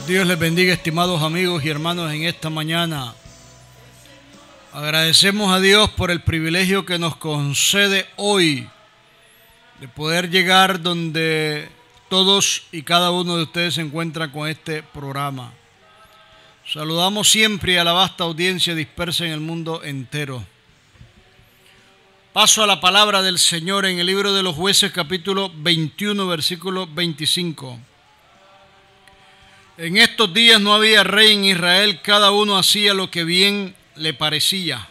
Dios les bendiga, estimados amigos y hermanos, en esta mañana. Agradecemos a Dios por el privilegio que nos concede hoy de poder llegar donde todos y cada uno de ustedes se encuentran con este programa. Saludamos siempre a la vasta audiencia dispersa en el mundo entero. Paso a la palabra del Señor en el libro de los Jueces, capítulo 21, versículo 25. En estos días no había rey en Israel, cada uno hacía lo que bien le parecía.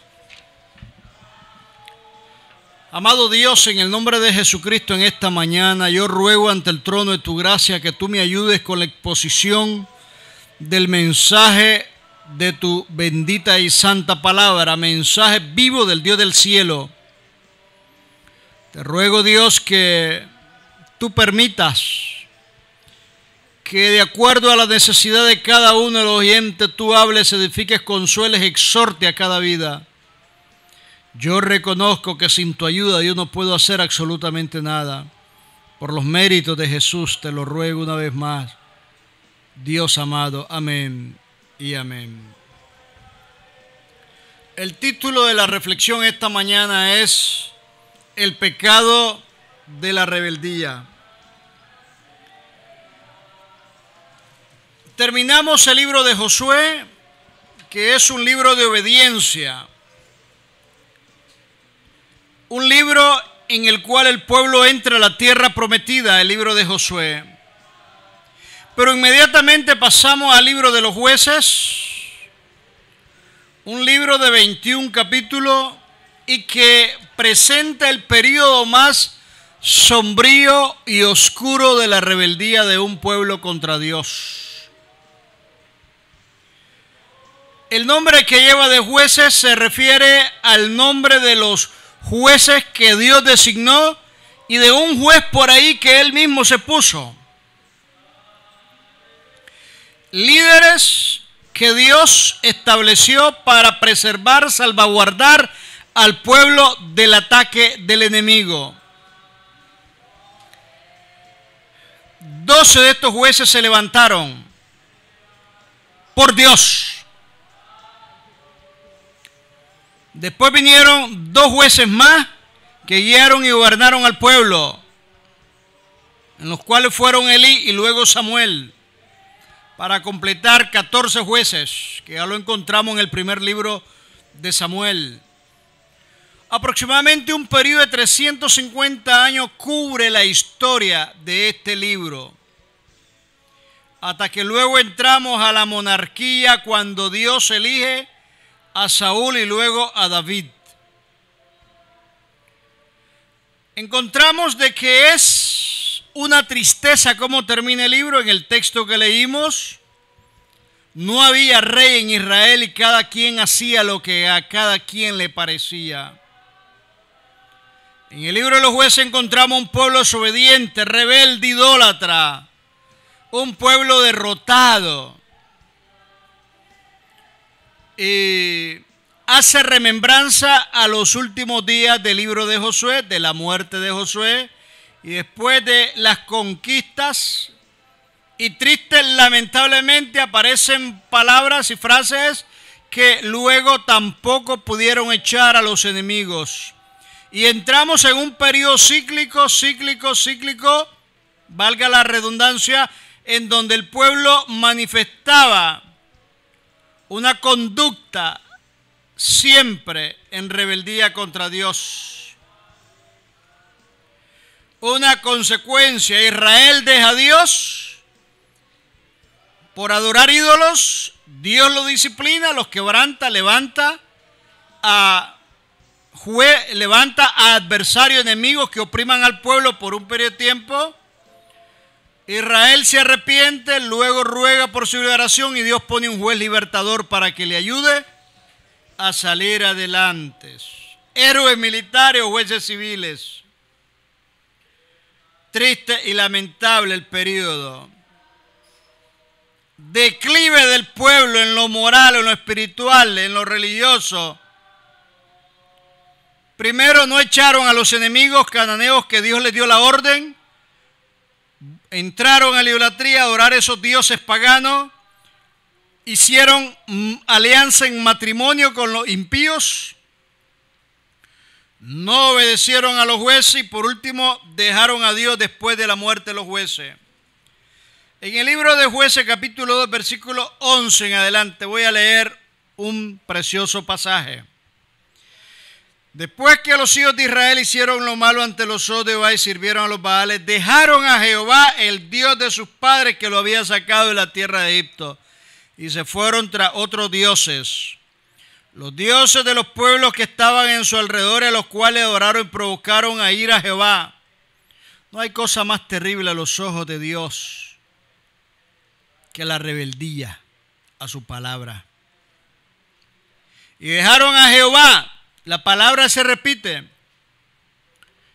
Amado Dios, en el nombre de Jesucristo en esta mañana, yo ruego ante el trono de tu gracia que tú me ayudes con la exposición del mensaje de tu bendita y santa palabra, mensaje vivo del Dios del cielo. Te ruego, Dios, que tú permitas que de acuerdo a la necesidad de cada uno de los oyentes tú hables, edifiques, consueles, exhorte a cada vida. Yo reconozco que sin tu ayuda yo no puedo hacer absolutamente nada. Por los méritos de Jesús te lo ruego una vez más. Dios amado, amén y amén. El título de la reflexión esta mañana es El pecado de la rebeldía. Terminamos el libro de Josué, que es un libro de obediencia. Un libro en el cual el pueblo entra a la tierra prometida, el libro de Josué. Pero inmediatamente pasamos al libro de los Jueces, un libro de 21 capítulos y que presenta el periodo más sombrío y oscuro de la rebeldía de un pueblo contra Dios. El nombre que lleva de jueces se refiere al nombre de los jueces que Dios designó y de un juez por ahí que él mismo se puso. Líderes que Dios estableció para preservar, salvaguardar al pueblo del ataque del enemigo. 12 de estos jueces se levantaron por Dios. Después vinieron 2 jueces más que guiaron y gobernaron al pueblo, en los cuales fueron Elí y luego Samuel, para completar 14 jueces, que ya lo encontramos en el primer libro de Samuel. Aproximadamente un periodo de 350 años cubre la historia de este libro, hasta que luego entramos a la monarquía cuando Dios elige a Saúl y luego a David. Encontramos de que es una tristeza cómo termina el libro. En el texto que leímos, no había rey en Israel y cada quien hacía lo que a cada quien le parecía. En el libro de los Jueces encontramos un pueblo desobediente, rebelde, idólatra, un pueblo derrotado. Y hace remembranza a los últimos días del libro de Josué, de la muerte de Josué, y después de las conquistas. Y tristes, lamentablemente, aparecen palabras y frases que luego tampoco pudieron echar a los enemigos. Y entramos en un periodo cíclico, valga la redundancia, en donde el pueblo manifestaba una conducta siempre en rebeldía contra Dios. Una consecuencia, Israel deja a Dios por adorar ídolos, Dios lo disciplina, los quebranta, levanta a adversarios, enemigos que opriman al pueblo por un periodo de tiempo. Israel se arrepiente, luego ruega por su liberación y Dios pone un juez libertador para que le ayude a salir adelante. Héroes militares o jueces civiles. Triste y lamentable el periodo. Declive del pueblo en lo moral, en lo espiritual, en lo religioso. Primero, no echaron a los enemigos cananeos que Dios les dio la orden. Entraron a la idolatría, a adorar a esos dioses paganos. hicieron alianza en matrimonio con los impíos, no obedecieron a los jueces y por último dejaron a Dios después de la muerte de los jueces. En el libro de Jueces capítulo 2 versículo 11 en adelante voy a leer un precioso pasaje. Después que los hijos de Israel hicieron lo malo ante los ojos de Jehová y sirvieron a los Baales, dejaron a Jehová, el Dios de sus padres, que lo había sacado de la tierra de Egipto, y se fueron tras otros dioses, los dioses de los pueblos que estaban en su alrededor, a los cuales adoraron y provocaron a ir a Jehová. No hay cosa más terrible a los ojos de Dios que la rebeldía a su palabra. Y dejaron a Jehová, la palabra se repite,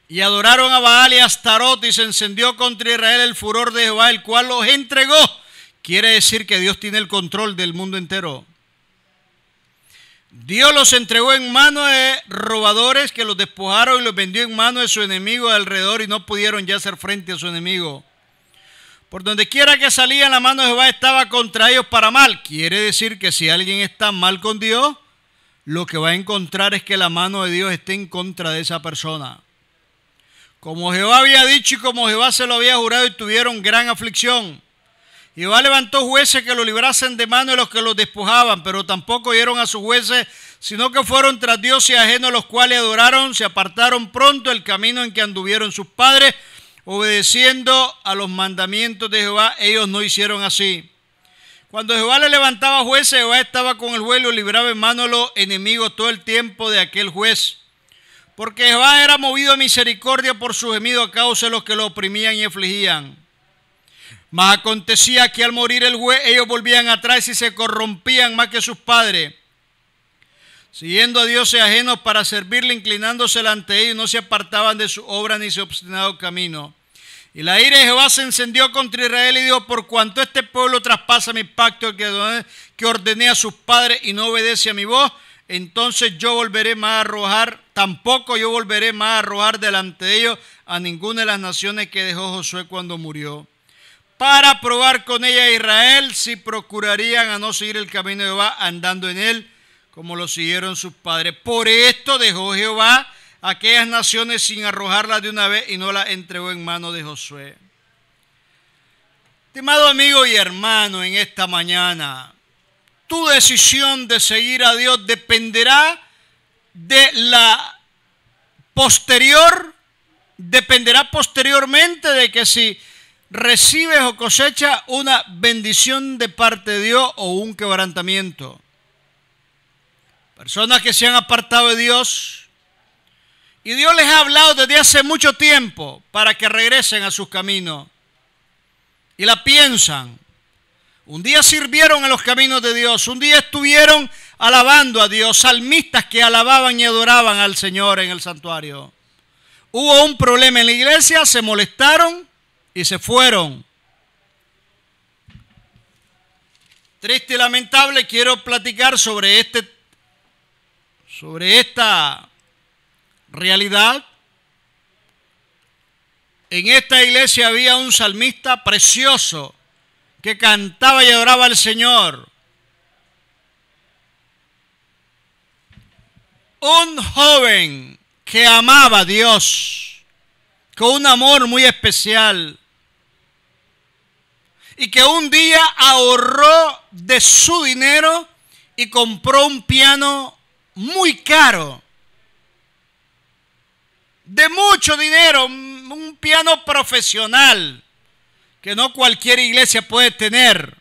y adoraron a Baal y a Astarot, y se encendió contra Israel el furor de Jehová, el cual los entregó. Quiere decir que Dios tiene el control del mundo entero. Dios los entregó en manos de robadores que los despojaron y los vendió en manos de su enemigo de alrededor, y no pudieron ya hacer frente a su enemigo. Por donde quiera que salían, la mano de Jehová estaba contra ellos para mal. Quiere decir que si alguien está mal con Dios, lo que va a encontrar es que la mano de Dios esté en contra de esa persona. Como Jehová había dicho y como Jehová se lo había jurado, y tuvieron gran aflicción. Jehová levantó jueces que lo librasen de mano de los que los despojaban, pero tampoco oyeron a sus jueces, sino que fueron tras dioses ajenos, los cuales adoraron, se apartaron pronto del camino en que anduvieron sus padres, obedeciendo a los mandamientos de Jehová. Ellos no hicieron así. Cuando Jehová le levantaba jueces, Jehová estaba con el juez y lo libraba en mano de los enemigos todo el tiempo de aquel juez. Porque Jehová era movido a misericordia por su gemido a causa de los que lo oprimían y afligían. Mas acontecía que al morir el juez, ellos volvían atrás y se corrompían más que sus padres, siguiendo a dioses ajenos para servirle, inclinándose ante ellos, no se apartaban de su obra ni su obstinado camino. Y la ira de Jehová se encendió contra Israel y dijo: por cuanto este pueblo traspasa mi pacto que ordené a sus padres y no obedece a mi voz, entonces yo volveré más a arrojar, tampoco yo volveré más a arrojar delante de ellos a ninguna de las naciones que dejó Josué cuando murió, para probar con ella a Israel si procurarían a no seguir el camino de Jehová andando en él, como lo siguieron sus padres. Por esto dejó Jehová aquellas naciones sin arrojarlas de una vez y no las entregó en manos de Josué. Estimado amigo y hermano, en esta mañana, tu decisión de seguir a Dios dependerá de la dependerá posteriormente de que si recibes o cosechas una bendición de parte de Dios o un quebrantamiento. Personas que se han apartado de Dios y Dios les ha hablado desde hace mucho tiempo para que regresen a sus caminos y la piensan. Un día sirvieron en los caminos de Dios, un día estuvieron alabando a Dios, salmistas que alababan y adoraban al Señor en el santuario. Hubo un problema en la iglesia, se molestaron y se fueron. Triste y lamentable, quiero platicar sobre esta realidad. En esta iglesia había un salmista precioso que cantaba y adoraba al Señor. Un joven que amaba a Dios con un amor muy especial y que un día ahorró de su dinero y compró un piano muy caro, de mucho dinero, un piano profesional que no cualquier iglesia puede tener,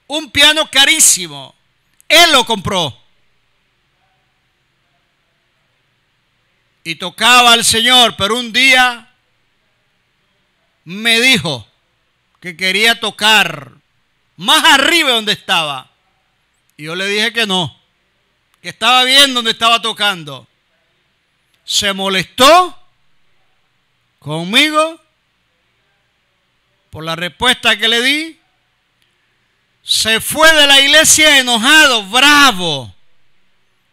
un piano carísimo. Él lo compró y tocaba al Señor, pero un día me dijo que quería tocar más arriba donde estaba. Y yo le dije que no, que estaba bien donde estaba tocando. Se molestó conmigo por la respuesta que le di. Se fue de la iglesia enojado, bravo.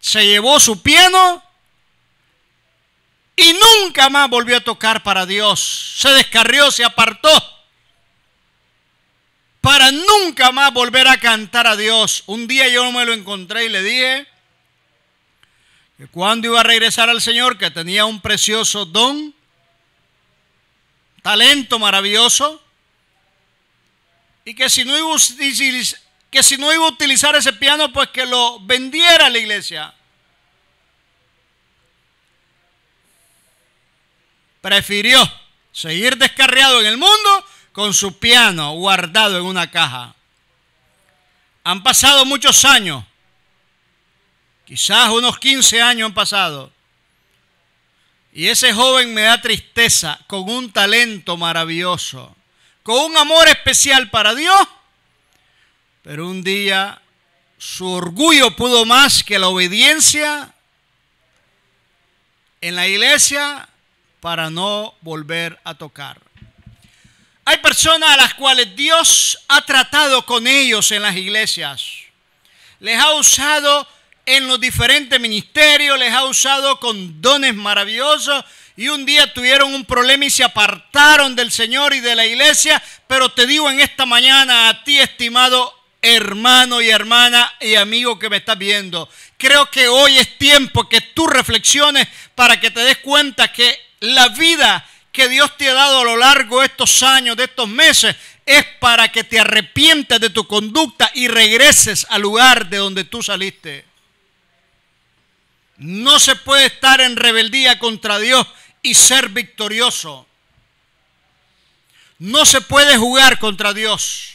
Se llevó su piano y nunca más volvió a tocar para Dios. Se descarrió, se apartó para nunca nunca más volver a cantar a Dios. Un día yo me lo encontré y le dije que cuando iba a regresar al Señor, que tenía un precioso don, talento maravilloso, y que si no iba a utilizar ese piano, pues que lo vendiera a la iglesia. Prefirió seguir descarriado en el mundo con su piano guardado en una caja. Han pasado muchos años, quizás unos 15 años han pasado, y ese joven me da tristeza, con un talento maravilloso, con un amor especial para Dios, pero un día su orgullo pudo más que la obediencia en la iglesia para no volver a tocar. Hay personas a las cuales Dios ha tratado con ellos en las iglesias. Les ha usado en los diferentes ministerios, les ha usado con dones maravillosos, y un día tuvieron un problema y se apartaron del Señor y de la iglesia. Pero te digo en esta mañana a ti, estimado hermano y hermana y amigo que me estás viendo, creo que hoy es tiempo que tú reflexiones para que te des cuenta que la vida que Dios te ha dado a lo largo de estos años, de estos meses, es para que te arrepientas de tu conducta y regreses al lugar de donde tú saliste. No se puede estar en rebeldía contra Dios y ser victorioso. No se puede jugar contra Dios.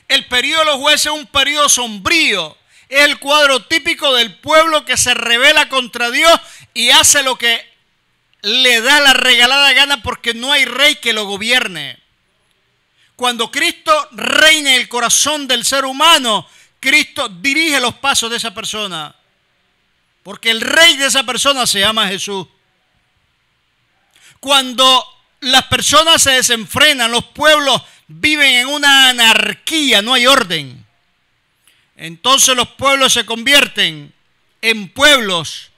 El periodo de los jueces es un periodo sombrío. Es el cuadro típico del pueblo que se rebela contra Dios y hace lo que le da la regalada gana, porque no hay rey que lo gobierne. Cuando Cristo reina en el corazón del ser humano, Cristo dirige los pasos de esa persona, porque el rey de esa persona se llama Jesús. Cuando las personas se desenfrenan, los pueblos viven en una anarquía, no hay orden. Entonces los pueblos se convierten en pueblos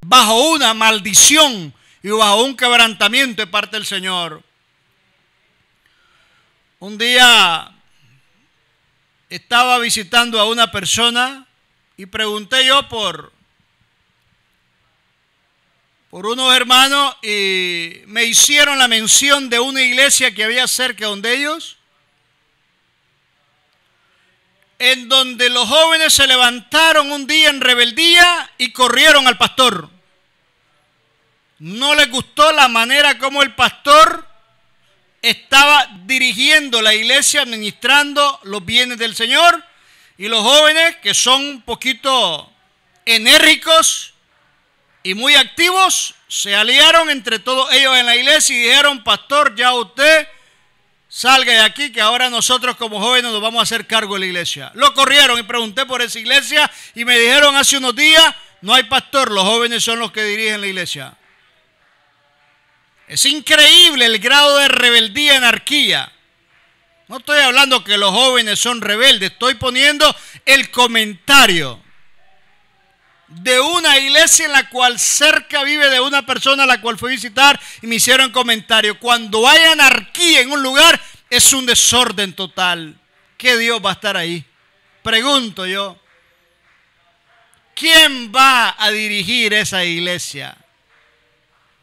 bajo una maldición y bajo un quebrantamiento de parte del Señor. Un día estaba visitando a una persona y pregunté yo por unos hermanos, y me hicieron la mención de una iglesia que había cerca donde ellos, en donde los jóvenes se levantaron un día en rebeldía y corrieron al pastor. No les gustó la manera como el pastor estaba dirigiendo la iglesia, administrando los bienes del Señor, y los jóvenes, que son un poquito enérgicos y muy activos, se aliaron entre todos ellos en la iglesia y dijeron: pastor, ya usted salga de aquí, que ahora nosotros como jóvenes nos vamos a hacer cargo de la iglesia. Lo corrieron, y pregunté por esa iglesia y me dijeron hace unos días: no hay pastor, los jóvenes son los que dirigen la iglesia. Es increíble el grado de rebeldía y anarquía. No estoy hablando que los jóvenes son rebeldes, estoy poniendo el comentario de una iglesia en la cual cerca vive de una persona a la cual fui a visitar, y me hicieron comentario: cuando hay anarquía en un lugar es un desorden total. ¿Qué Dios va a estar ahí? Pregunto yo. ¿Quién va a dirigir esa iglesia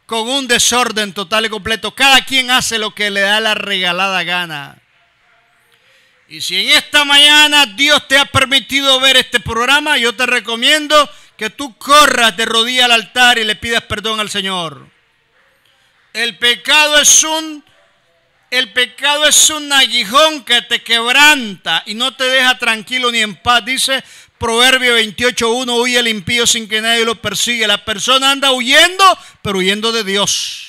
con un desorden total y completo? Cada quien hace lo que le da la regalada gana. Y si en esta mañana Dios te ha permitido ver este programa, yo te recomiendo que tú corras de rodillas al altar y le pidas perdón al Señor. El pecado es un aguijón que te quebranta y no te deja tranquilo ni en paz. Dice Proverbio 28:1: huye el impío sin que nadie lo persiga. La persona anda huyendo, pero huyendo de Dios.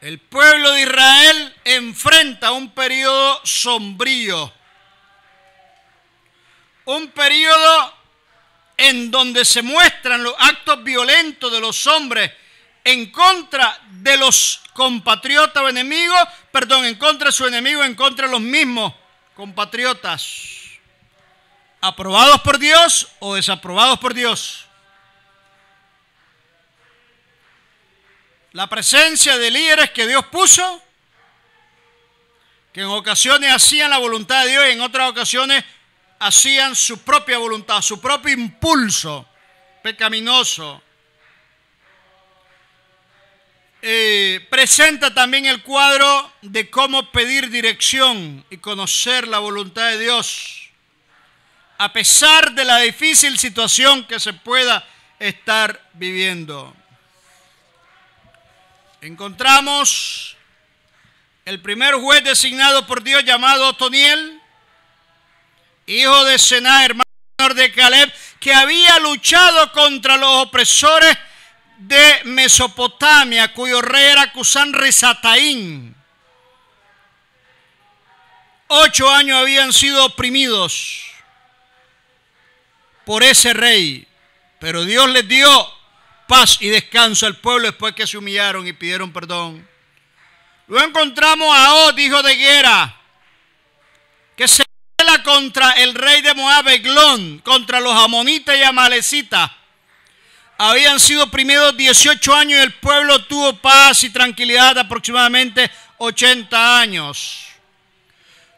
El pueblo de Israel enfrenta un periodo sombrío, un periodo en donde se muestran los actos violentos de los hombres en contra de los compatriotas o enemigos, en contra de su enemigo, en contra de los mismos compatriotas, aprobados por Dios o desaprobados por Dios. La presencia de líderes que Dios puso que en ocasiones hacían la voluntad de Dios y en otras ocasiones hacían su propia voluntad, su propio impulso pecaminoso. Presenta también el cuadro de cómo pedir dirección y conocer la voluntad de Dios, a pesar de la difícil situación que se pueda estar viviendo. Encontramos el primer juez designado por Dios, llamado Otoniel, hijo de Sená, hermano de Caleb, que había luchado contra los opresores de Mesopotamia, cuyo rey era Cusán-Risataín. 8 años habían sido oprimidos por ese rey, pero Dios les dio paz y descanso al pueblo después que se humillaron y pidieron perdón. Luego encontramos a Og, hijo de Gera, que se revela contra el rey de Moab, Eglón, contra los amonitas y amalecitas. Habían sido oprimidos 18 años y el pueblo tuvo paz y tranquilidad aproximadamente 80 años.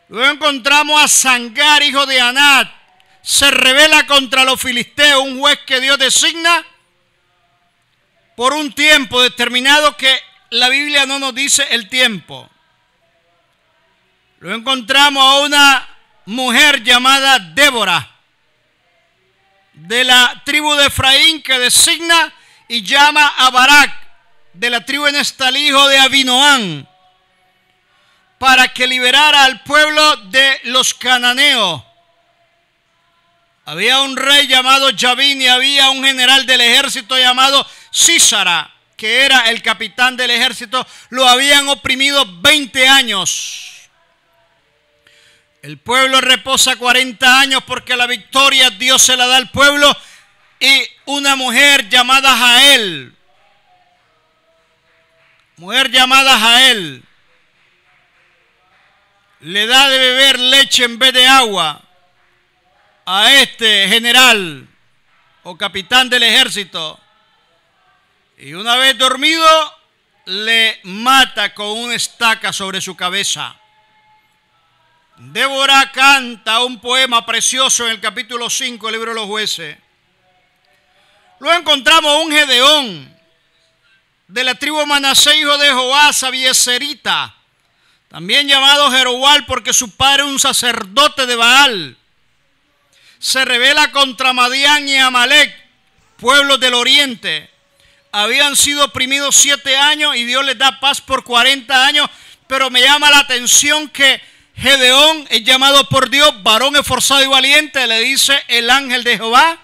Luego encontramos a Sangar, hijo de Anat. Se revela contra los filisteos, un juez que Dios designa por un tiempo determinado que la Biblia no nos dice el tiempo. Luego encontramos a una mujer llamada Débora, de la tribu de Efraín, que designa y llama a Barak, de la tribu de Neftalí, hijo de Abinoam, para que liberara al pueblo de los cananeos. Había un rey llamado Yabín y había un general del ejército llamado Sísara, que era el capitán del ejército. Lo habían oprimido 20 años. El pueblo reposa 40 años porque la victoria Dios se la da al pueblo. Y una mujer llamada Jael, le da de beber leche en vez de agua a este general o capitán del ejército. Y una vez dormido, le mata con una estaca sobre su cabeza. Débora canta un poema precioso en el capítulo 5 del libro de los Jueces. Luego encontramos un Gedeón de la tribu de Manasés, hijo de Joás, Abieserita, también llamado Jeroboam porque su padre era un sacerdote de Baal. Se rebela contra Madián y Amalek, pueblos del oriente. Habían sido oprimidos 7 años y Dios les da paz por 40 años, pero me llama la atención que Gedeón es llamado por Dios varón esforzado y valiente, le dice el ángel de Jehová,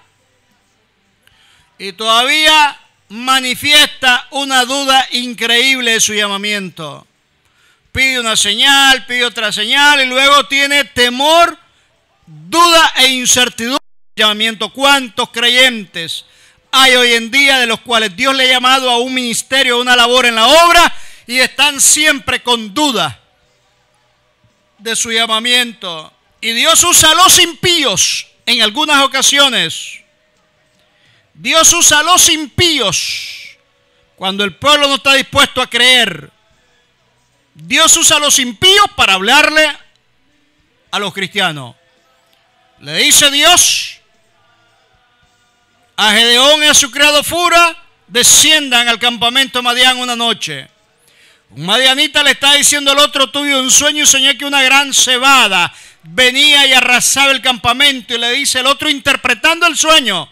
y todavía manifiesta una duda increíble de su llamamiento. Pide una señal, pide otra señal y luego tiene temor, duda e incertidumbre del llamamiento. ¿Cuántos creyentes hay hoy en día de los cuales Dios le ha llamado a un ministerio, a una labor en la obra y están siempre con duda de su llamamiento? Y Dios usa a los impíos en algunas ocasiones. Dios usa a los impíos cuando el pueblo no está dispuesto a creer. Dios usa a los impíos para hablarle a los cristianos. Le dice Dios a Gedeón y a su criado Fura: desciendan al campamento de Madián una noche. Un madianita le está diciendo al otro: tuve un sueño y soñé que una gran cebada venía y arrasaba el campamento. Y le dice el otro, interpretando el sueño: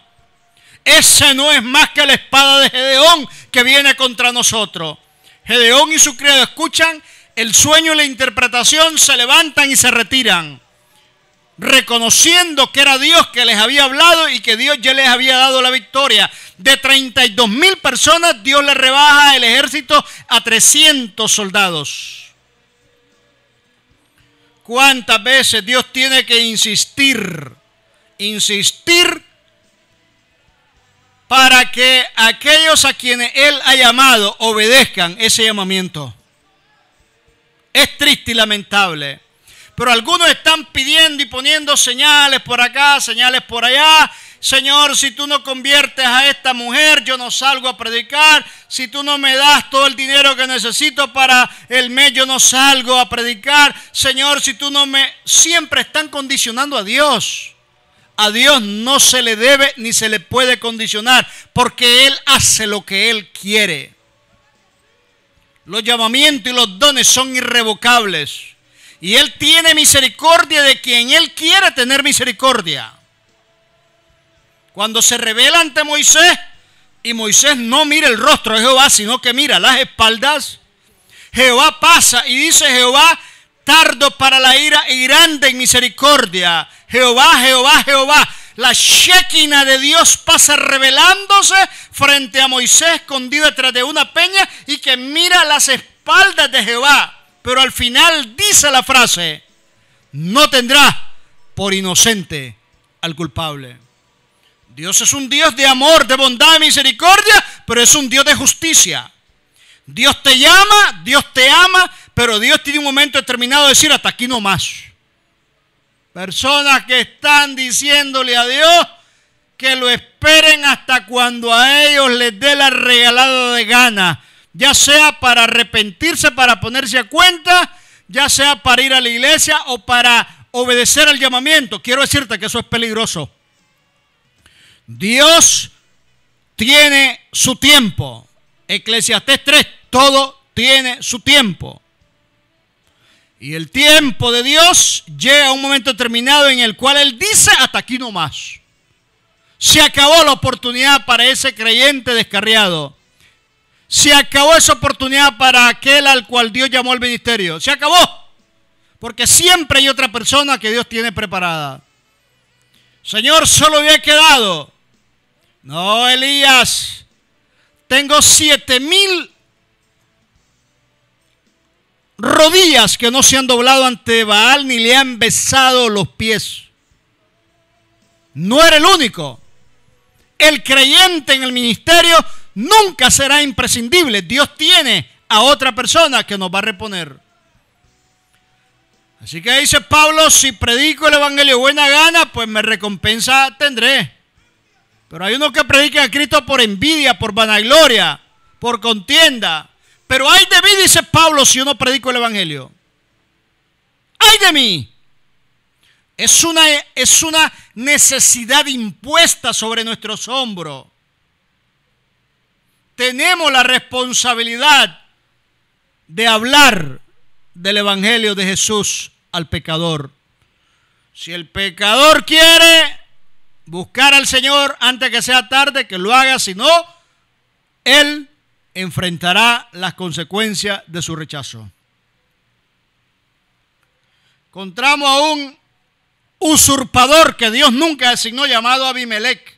ese no es más que la espada de Gedeón que viene contra nosotros. Gedeón y su criado escuchan el sueño y la interpretación, se levantan y se retiran, reconociendo que era Dios que les había hablado y que Dios ya les había dado la victoria. De 32,000 personas, Dios le rebaja el ejército a 300 soldados. ¿Cuántas veces Dios tiene que insistir para que aquellos a quienes Él ha llamado obedezcan ese llamamiento? Es triste y lamentable. Pero algunos están pidiendo y poniendo señales por acá, señales por allá, Señor, si tú no conviertes a esta mujer, yo no salgo a predicar. Si tú no me das todo el dinero que necesito para el mes, yo no salgo a predicar. Señor, si tú no me... Siempre están condicionando a Dios. A Dios no se le debe ni se le puede condicionar, porque Él hace lo que Él quiere. Los llamamientos y los dones son irrevocables. Y Él tiene misericordia de quien Él quiere tener misericordia. Cuando se revela ante Moisés, y Moisés no mira el rostro de Jehová, sino que mira las espaldas, Jehová pasa y dice: Jehová, tardo para la ira y grande en misericordia. Jehová, Jehová, Jehová. La Shekinah de Dios pasa revelándose frente a Moisés escondido detrás de una peña y que mira las espaldas de Jehová. Pero al final dice la frase: no tendrá por inocente al culpable. Dios es un Dios de amor, de bondad y misericordia, pero es un Dios de justicia. Dios te llama, Dios te ama, pero Dios tiene un momento determinado de decir: hasta aquí no más. Personas que están diciéndole a Dios que lo esperen hasta cuando a ellos les dé la regalada de gana, ya sea para arrepentirse, para ponerse a cuenta, ya sea para ir a la iglesia o para obedecer al llamamiento. Quiero decirte que eso es peligroso. Dios tiene su tiempo. Eclesiastés 3, todo tiene su tiempo. Y el tiempo de Dios llega a un momento determinado en el cual Él dice: hasta aquí no más. Se acabó la oportunidad para ese creyente descarriado. Se acabó esa oportunidad para aquel al cual Dios llamó al ministerio. Se acabó. Porque siempre hay otra persona que Dios tiene preparada. Señor, solo había quedado. No, Elías, tengo 7,000 rodillas que no se han doblado ante Baal ni le han besado los pies. No era el único. El creyente en el ministerio nunca será imprescindible. Dios tiene a otra persona que nos va a reponer. Así que dice Pablo: si predico el evangelio de buena gana, pues me recompensa tendré. Pero hay uno que predica a Cristo por envidia, por vanagloria, por contienda. Pero ay de mí, dice Pablo, si yo no predico el evangelio. ¡Ay de mí! Es una necesidad impuesta sobre nuestros hombros. Tenemos la responsabilidad de hablar del evangelio de Jesús al pecador. Si el pecador quiere buscar al Señor antes que sea tarde, que lo haga. Si no, él enfrentará las consecuencias de su rechazo. Encontramos a un usurpador que Dios nunca designó, llamado Abimelech.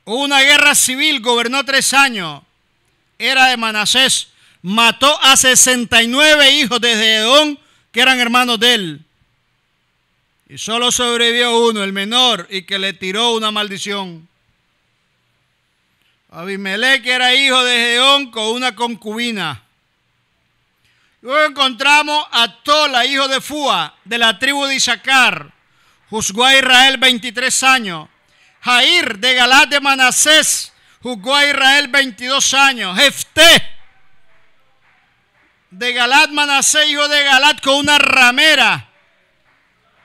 Hubo una guerra civil, gobernó 3 años, era de Manasés, mató a 69 hijos de Edom que eran hermanos de él. Y solo sobrevivió uno, el menor, y que le tiró una maldición. Abimelech era hijo de Gedeón con una concubina. Luego encontramos a Tola, hijo de Fúa, de la tribu de Isaacar. Juzgó a Israel 23 años. Jair, de Galat de Manasés, juzgó a Israel 22 años. Jefté, de Galat, Manasés, hijo de Galat, con una ramera.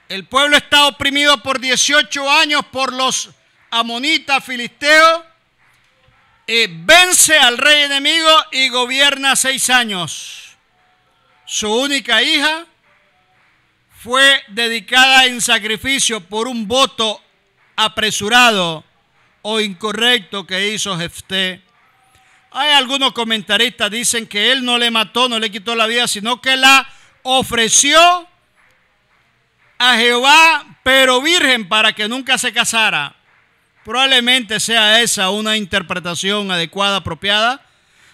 El pueblo está oprimido por 18 años por los amonitas filisteos. Vence al rey enemigo y gobierna 6 años. Su única hija fue dedicada en sacrificio por un voto apresurado o incorrecto que hizo Jefté. Hay algunos comentaristas que dicen que él no le mató, no le quitó la vida, sino que la ofreció a Jehová, pero virgen, para que nunca se casara. Probablemente sea esa una interpretación adecuada, apropiada,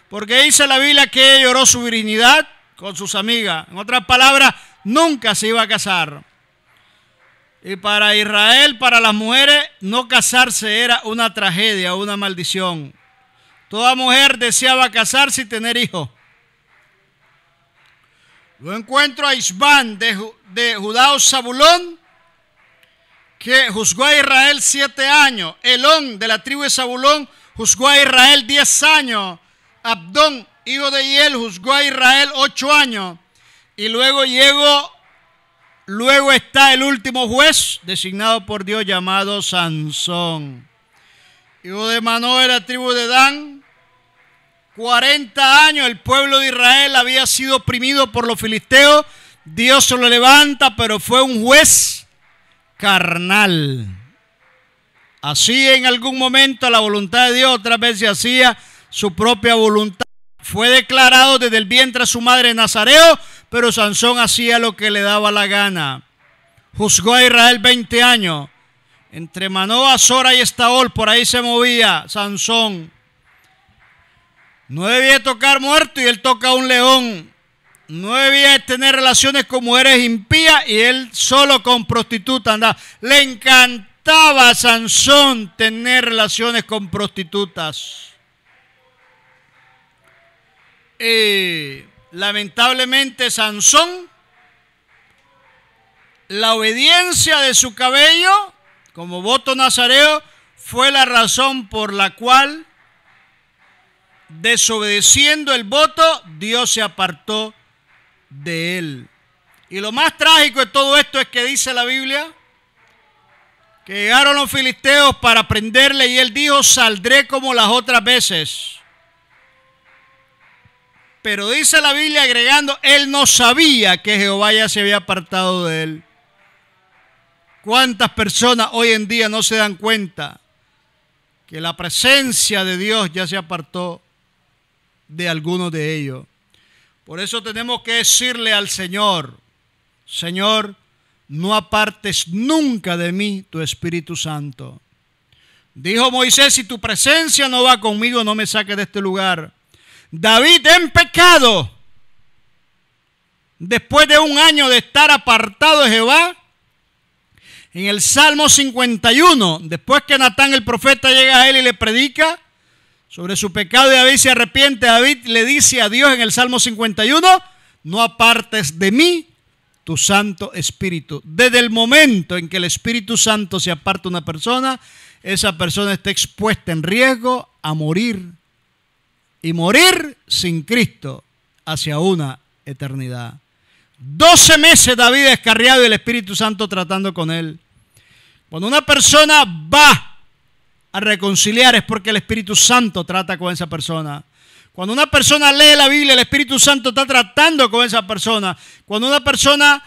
porque dice la Biblia que ella lloró su virginidad con sus amigas. En otras palabras, nunca se iba a casar. Y para Israel, para las mujeres, no casarse era una tragedia, una maldición. Toda mujer deseaba casarse y tener hijos. Luego encuentro a Isbán de Judá o Zabulón. que juzgó a Israel 7 años. Elón, de la tribu de Zabulón, juzgó a Israel 10 años. Abdón, hijo de Hiel, juzgó a Israel 8 años. Y luego está el último juez designado por Dios llamado Sansón, hijo de Manoah, de la tribu de Dan. 40 años el pueblo de Israel había sido oprimido por los filisteos. Dios se lo levanta, pero fue un juez carnal. Hacía en algún momento la voluntad de Dios, otras veces hacía su propia voluntad. Fue declarado desde el vientre de su madre nazareo, pero Sansón hacía lo que le daba la gana. Juzgó a Israel 20 años. Entre Manoah, Sora y Estaol, por ahí se movía Sansón. No debía tocar muerto y él toca a un león. No debía tener relaciones con mujeres impías y él solo con prostitutas andaba. Le encantaba a Sansón tener relaciones con prostitutas. Lamentablemente Sansón, la obediencia de su cabello como voto nazareo fue la razón por la cual, desobedeciendo el voto, Dios se apartó de él. Y lo más trágico de todo esto es que dice la Biblia que llegaron los filisteos para prenderle y él dijo: saldré como las otras veces. Pero dice la Biblia agregando, él no sabía que Jehová ya se había apartado de él. ¿Cuántas personas hoy en día no se dan cuenta que la presencia de Dios ya se apartó de algunos de ellos? Por eso tenemos que decirle al Señor: Señor, no apartes nunca de mí tu Espíritu Santo. Dijo Moisés: si tu presencia no va conmigo, no me saques de este lugar. David, en pecado, después de un año de estar apartado de Jehová, en el Salmo 51, después que Natán el profeta llega a él y le predica sobre su pecado y David se arrepiente, David le dice a Dios en el Salmo 51, no apartes de mí tu Santo Espíritu. Desde el momento en que el Espíritu Santo se aparta de una persona, esa persona está expuesta en riesgo a morir, y morir sin Cristo hacia una eternidad. 12 meses David descarriado y el Espíritu Santo tratando con él. Cuando una persona va a reconciliar es porque el Espíritu Santo trata con esa persona. Cuando una persona lee la Biblia, el Espíritu Santo está tratando con esa persona. Cuando una persona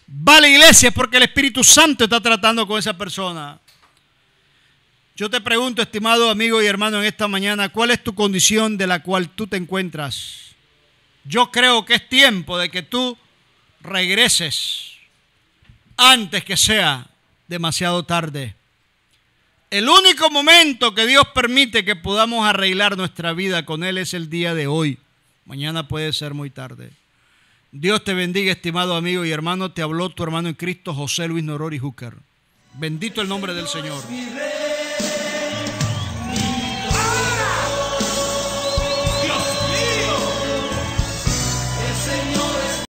va a la iglesia es porque el Espíritu Santo está tratando con esa persona. Yo te pregunto, estimado amigo y hermano, en esta mañana, ¿cuál es tu condición de la cual tú te encuentras? Yo creo que es tiempo de que tú regreses antes que sea demasiado tarde. El único momento que Dios permite que podamos arreglar nuestra vida con Él es el día de hoy. Mañana puede ser muy tarde. Dios te bendiga, estimado amigo y hermano. Te habló tu hermano en Cristo, José Luis Norori Hooker. Bendito el nombre del Señor.